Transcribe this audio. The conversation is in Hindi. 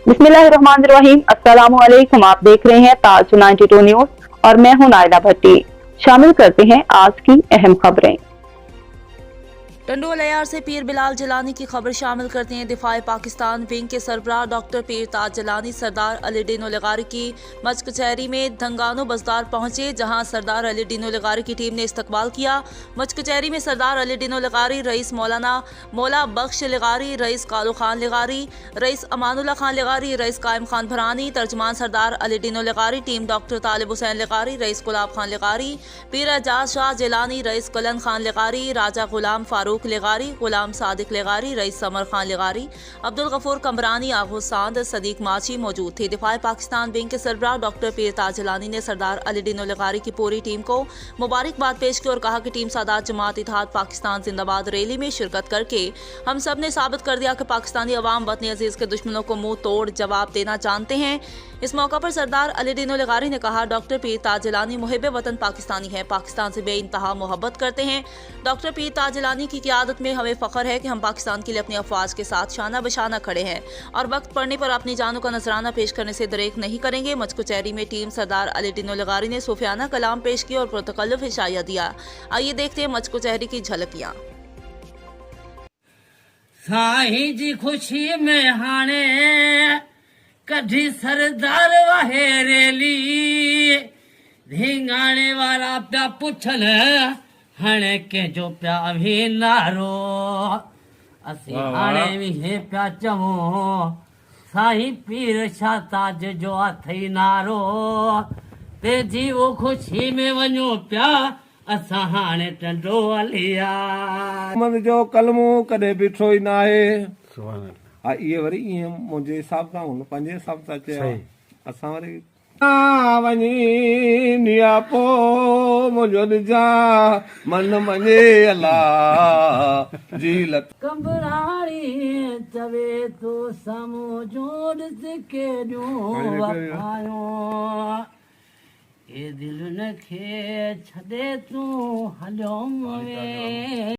बिस्मिल्लाहिर्रहमानिर्रहीम। अस्सलामुअलैकुम। आप देख रहे हैं ताज 92 न्यूज और मैं हूं नायला भट्टी। शामिल करते हैं आज की अहम खबरें। टंडोल अयार से पीर बिलाल जलानी की खबर शामिल करते हैं। दिफाए पाकिस्तान विंग के सरबराह डॉक्टर पीर ताज जलानी सरदार अली डिनो लगारी की मच कचहरी में धंगानो बजदार पहुंचे, जहां सरदार अली डिनो लगारी की टीम ने इस्तकबाल किया। मच कचहरी में सरदार अली डिनो लगारी, रईस मौलाना मौला बख्श लगारी, rice Kalu Khan लगारी, rice Amanullah Khan लगारी, rice कायम खान भरानी, तर्जमान सरदार अली डिनो लगारी, टीम डॉक्टर तालिब हुसैन लगारी, रईस गुलाब खान लगारी, पीर एजाज शाह जलानी, रईस कलन खान लगारी, राजा गुलाम फारूक लगारी, गुलाम सादिक लगारी, रईस समर खान लगारी, अब्दुल गफूर कमरानी, आगो सांद, सदीक माची मौजूद थे। दिफाए पाकिस्तान विंग के सरबराह डॉक्टर पीर ताज जलानी ने सरदार अली डिनो लगारी की पूरी टीम को मुबारकबाद पेश की और कहा कि टीम सादात जमात इत्तेहाद पाकिस्तान जिंदाबाद रैली में शिरकत करके हम सब ने साबित कर दिया कि पाकिस्तानी अवाम वतन अजीज के दुश्मनों को मुंह तोड़ जवाब देना जानते हैं। इस मौका पर सरदार अली डिनो लगारी ने कहा, डॉक्टर पीर ताज जलानी मुहिब वतन पाकिस्तानी है, पाकिस्तान से बेइंतहा मोहब्बत करते हैं। डॉक्टर पीर ताज जलानी की क़ियादत में हमें फ़ख्र है कि हम पाकिस्तान के लिए अपनी अफवाज के साथ शाना बशाना खड़े हैं और वक्त पड़ने पर अपनी जानों का नजराना पेश करने से दरेक नहीं करेंगे। मच कचहरी में टीम सरदार अली डिनो लगारी ने सूफियाना कलाम पेश किया और पुरतकल्लुफ़ इशाया दिया। आइए देखते हैं मच कचहरी की झलकियाँ। साईं जी खुशी में हाणे कढी सरदार वाहे रेली, धिंगाणे वारा पिया पुछन हाणे कंहिंजो पिया भी नारो, असीं हाणे भी हे पिया चऊं साईं पीर शाह ताज जो अथई नारो, तेजी वो खुशी में वञो पिया असां हाणे टंडो हलिया। मन जो कलमो कॾहिं ॿिठो ई न आहे। हा इहे वरी ईअं मुंहिंजे हिसाब सां हुन पंहिंजे हिसाब सां चयो, असां वरी वञी नियापो मुंहिंजो ॾिजा मन मञे अलाह जी लत कंबराड़ी चवे तो समो जोड़ के वफायो, ए दिल न खे छॾे तूं हलियो